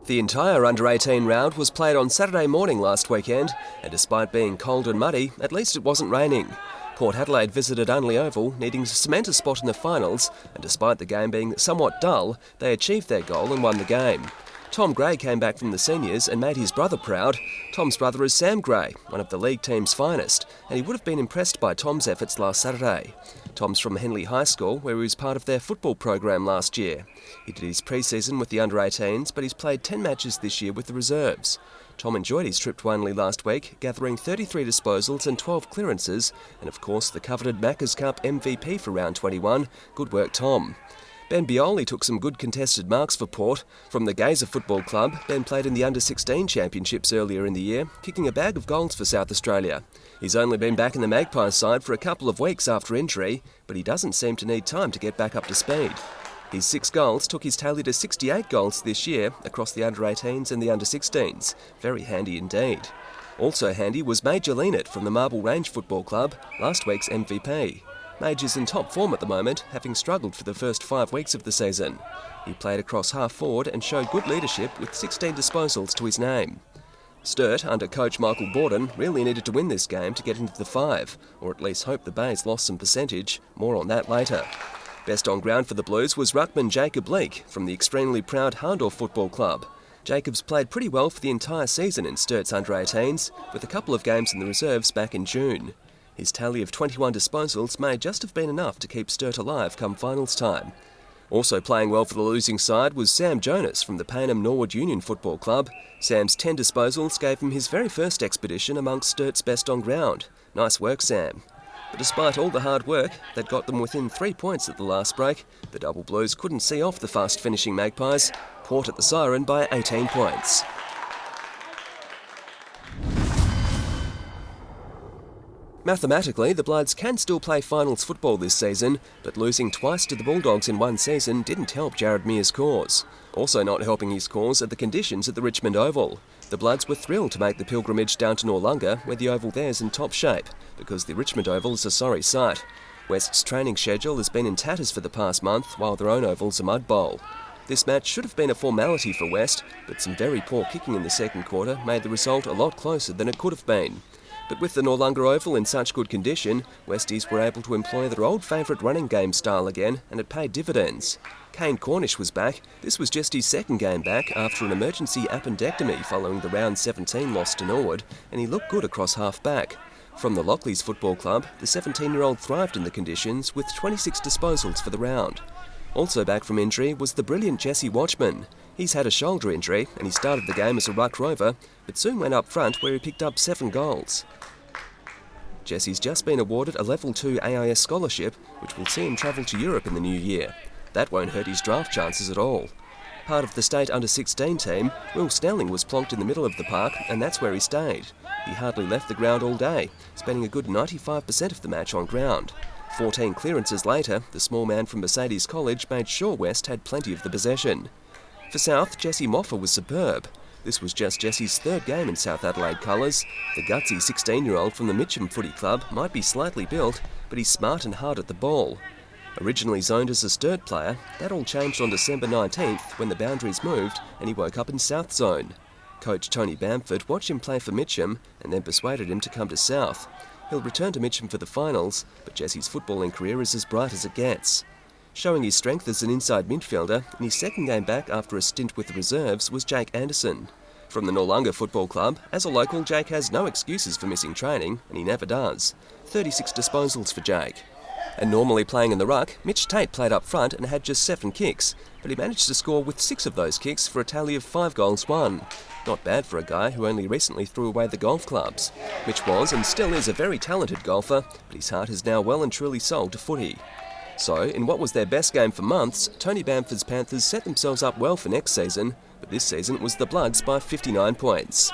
The entire under-18 round was played on Saturday morning last weekend, and despite being cold and muddy, at least it wasn't raining. Port Adelaide visited Unley Oval, needing to cement a spot in the finals, and despite the game being somewhat dull, they achieved their goal and won the game. Tom Gray came back from the seniors and made his brother proud. Tom's brother is Sam Gray, one of the league team's finest, and he would have been impressed by Tom's efforts last Saturday. Tom's from Henley High School, where he was part of their football program last year. He did his pre-season with the under-18s, but he's played 10 matches this year with the reserves. Tom enjoyed his trip to Unley last week, gathering 33 disposals and 12 clearances, and of course the coveted Macca's Cup MVP for round 21. Good work, Tom. Ben Bioli took some good contested marks for Port. From the Gazer Football Club, Ben played in the Under-16 Championships earlier in the year, kicking a bag of goals for South Australia. He's only been back in the Magpies side for a couple of weeks after injury, but he doesn't seem to need time to get back up to speed. His 6 goals took his tally to 68 goals this year across the Under-18s and the Under-16s. Very handy indeed. Also handy was Major Leanett from the Marble Range Football Club, last week's MVP. Mage is in top form at the moment, having struggled for the first 5 weeks of the season. He played across half forward and showed good leadership with 16 disposals to his name. Sturt, under coach Michael Borden, really needed to win this game to get into the 5, or at least hope the Bays lost some percentage. More on that later. Best on ground for the Blues was ruckman Jacob Leake from the extremely proud Hahndorf Football Club. Jacob's played pretty well for the entire season in Sturt's under-18s, with a couple of games in the reserves back in June. His tally of 21 disposals may just have been enough to keep Sturt alive come finals time. Also playing well for the losing side was Sam Jonas from the Payneham Norwood Union Football Club. Sam's 10 disposals gave him his very first expedition amongst Sturt's best on ground. Nice work, Sam. But despite all the hard work that got them within 3 points at the last break, the Double Blues couldn't see off the fast-finishing Magpies. Port at the siren by 18 points. Mathematically, the Bloods can still play finals football this season, but losing twice to the Bulldogs in one season didn't help Jared Mears' cause. Also not helping his cause are the conditions at the Richmond Oval. The Bloods were thrilled to make the pilgrimage down to Noarlunga, where the Oval there's in top shape, because the Richmond Oval is a sorry sight. West's training schedule has been in tatters for the past month, while their own oval's a mud bowl. This match should have been a formality for West, but some very poor kicking in the second quarter made the result a lot closer than it could have been. But with the Noarlunga Oval in such good condition, Westies were able to employ their old favourite running game style again, and it paid dividends. Kane Cornish was back. This was just his second game back after an emergency appendectomy following the round 17 loss to Norwood, and he looked good across half-back. From the Lockleys Football Club, the 17-year-old thrived in the conditions with 26 disposals for the round. Also back from injury was the brilliant Jesse Watchman. He's had a shoulder injury and he started the game as a ruck rover, but soon went up front where he picked up 7 goals. Jesse's just been awarded a Level 2 AIS scholarship, which will see him travel to Europe in the new year. That won't hurt his draft chances at all. Part of the state under-16 team, Will Snelling was plonked in the middle of the park, and that's where he stayed. He hardly left the ground all day, spending a good 95% of the match on ground. 14 clearances later, the small man from Mercedes College made sure West had plenty of the possession. For South, Jesse Moffa was superb. This was just Jesse's 3rd game in South Adelaide colours. The gutsy 16-year-old from the Mitcham Footy Club might be slightly built, but he's smart and hard at the ball. Originally zoned as a Sturt player, that all changed on December 19th when the boundaries moved and he woke up in South Zone. Coach Tony Bamford watched him play for Mitcham and then persuaded him to come to South. He'll return to Mitcham for the finals, but Jesse's footballing career is as bright as it gets. Showing his strength as an inside midfielder, in his second game back after a stint with the reserves was Jake Anderson. From the Noarlunga Football Club, as a local, Jake has no excuses for missing training, and he never does. 36 disposals for Jake. And normally playing in the ruck, Mitch Tate played up front and had just 7 kicks, but he managed to score with 6 of those kicks for a tally of 5 goals won. Not bad for a guy who only recently threw away the golf clubs. Mitch was and still is a very talented golfer, but his heart is now well and truly sold to footy. So, in what was their best game for months, Tony Bamford's Panthers set themselves up well for next season, but this season it was the Bloods by 59 points.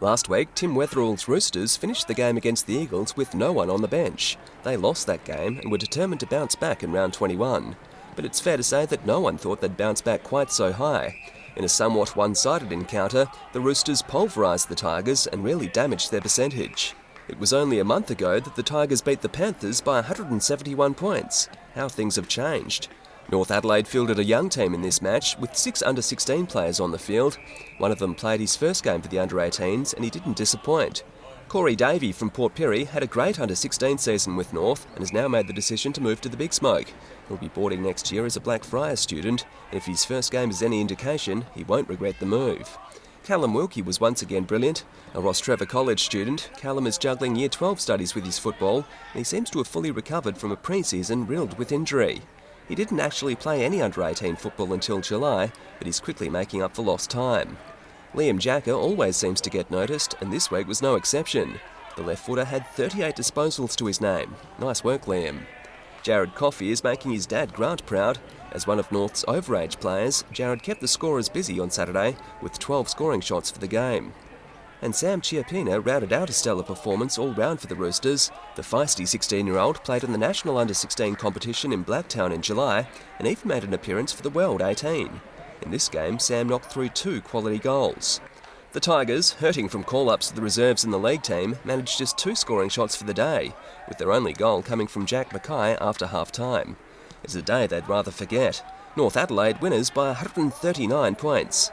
Last week, Tim Wetherall's Roosters finished the game against the Eagles with no one on the bench. They lost that game and were determined to bounce back in round 21. But it's fair to say that no one thought they'd bounce back quite so high. In a somewhat one-sided encounter, the Roosters pulverised the Tigers and really damaged their percentage. It was only a month ago that the Tigers beat the Panthers by 171 points. how things have changed. North Adelaide fielded a young team in this match with 6 under-16 players on the field. One of them played his first game for the under-18s and he didn't disappoint. Corey Davey from Port Pirie had a great under-16 season with North and has now made the decision to move to the Big Smoke. He'll be boarding next year as a Blackfriars student, and if his first game is any indication, he won't regret the move. Callum Wilkie was once again brilliant. A Rostrevor College student, Callum is juggling Year 12 studies with his football, and he seems to have fully recovered from a pre-season riddled with injury. He didn't actually play any under-18 football until July, but he's quickly making up for lost time. Liam Jacker always seems to get noticed, and this week was no exception. The left footer had 38 disposals to his name. Nice work, Liam. Jared Coffey is making his dad Grant proud. As one of North's overage players, Jared kept the scorers busy on Saturday with 12 scoring shots for the game. And Sam Chiappina rounded out a stellar performance all round for the Roosters. The feisty 16-year-old played in the National Under-16 competition in Blacktown in July and even made an appearance for the World 18. In this game, Sam knocked through 2 quality goals. The Tigers, hurting from call-ups to the reserves in the league team, managed just 2 scoring shots for the day, with their only goal coming from Jack Mackay after half-time. It's a day they'd rather forget. North Adelaide winners by 139 points.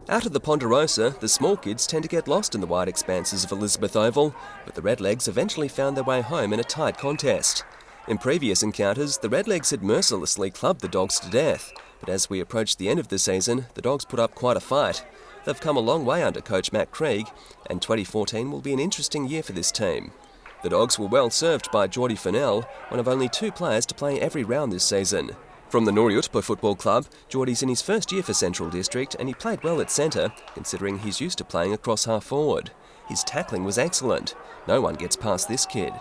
Out at the Ponderosa, the small kids tend to get lost in the wide expanses of Elizabeth Oval, but the Redlegs eventually found their way home in a tight contest. In previous encounters, the Redlegs had mercilessly clubbed the Dogs to death, but as we approached the end of the season, the Dogs put up quite a fight. They've come a long way under coach Matt Krieg, and 2014 will be an interesting year for this team. The Dogs were well served by Geordie Fennell, one of only 2 players to play every round this season. From the Norwood Football Club, Geordie's in his first year for Central District and he played well at centre, considering he's used to playing across half forward. His tackling was excellent. No one gets past this kid.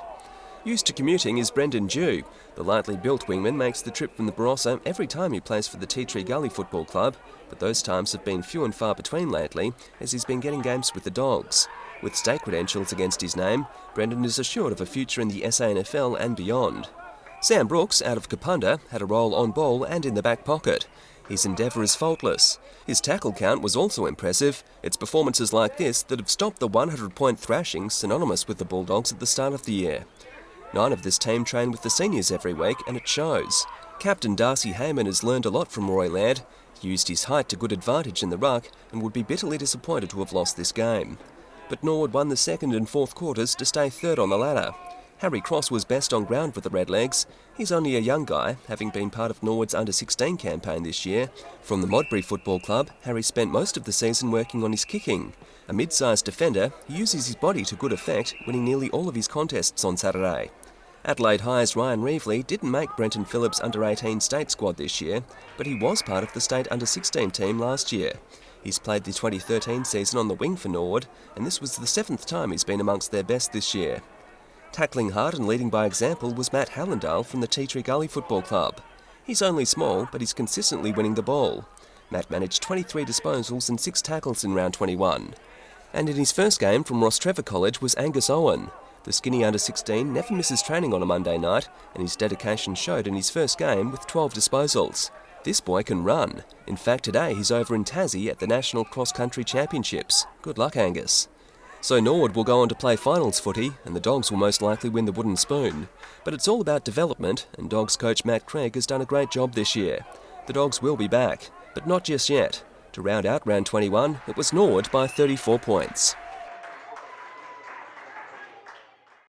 Used to commuting is Brendan Dew. The lightly built wingman makes the trip from the Barossa every time he plays for the Tea Tree Gully Football Club, but those times have been few and far between lately as he's been getting games with the Dogs. With state credentials against his name, Brendan is assured of a future in the SANFL and beyond. Sam Brooks, out of Kapunda, had a role on ball and in the back pocket. His endeavour is faultless. His tackle count was also impressive. It's performances like this that have stopped the 100-point thrashing synonymous with the Bulldogs at the start of the year. 9 of this team train with the seniors every week, and it shows. Captain Darcy Heyman has learned a lot from Roy Laird. He used his height to good advantage in the ruck and would be bitterly disappointed to have lost this game. But Norwood won the second and fourth quarters to stay third on the ladder. Harry Cross was best on ground with the Redlegs. He's only a young guy, having been part of Norwood's under-16 campaign this year. From the Modbury Football Club, Harry spent most of the season working on his kicking. A mid-sized defender, he uses his body to good effect, winning nearly all of his contests on Saturday. Adelaide High's Ryan Reevely didn't make Brenton Phillips' under-18 state squad this year, but he was part of the state under-16 team last year. He's played the 2013 season on the wing for Norwood, and this was the 7th time he's been amongst their best this year. Tackling hard and leading by example was Matt Hallandale from the Tea Tree Gully Football Club. He's only small, but he's consistently winning the ball. Matt managed 23 disposals and 6 tackles in round 21. And in his first game from Rostrevor College was Angus Owen. The skinny under-16 never misses training on a Monday night, and his dedication showed in his first game with 12 disposals. This boy can run. In fact, today he's over in Tassie at the National Cross Country Championships. Good luck, Angus. So Norwood will go on to play finals footy, and the Dogs will most likely win the wooden spoon. But it's all about development, and Dogs coach Matt Craig has done a great job this year. The Dogs will be back, but not just yet. To round out round 21, it was Norwood by 34 points.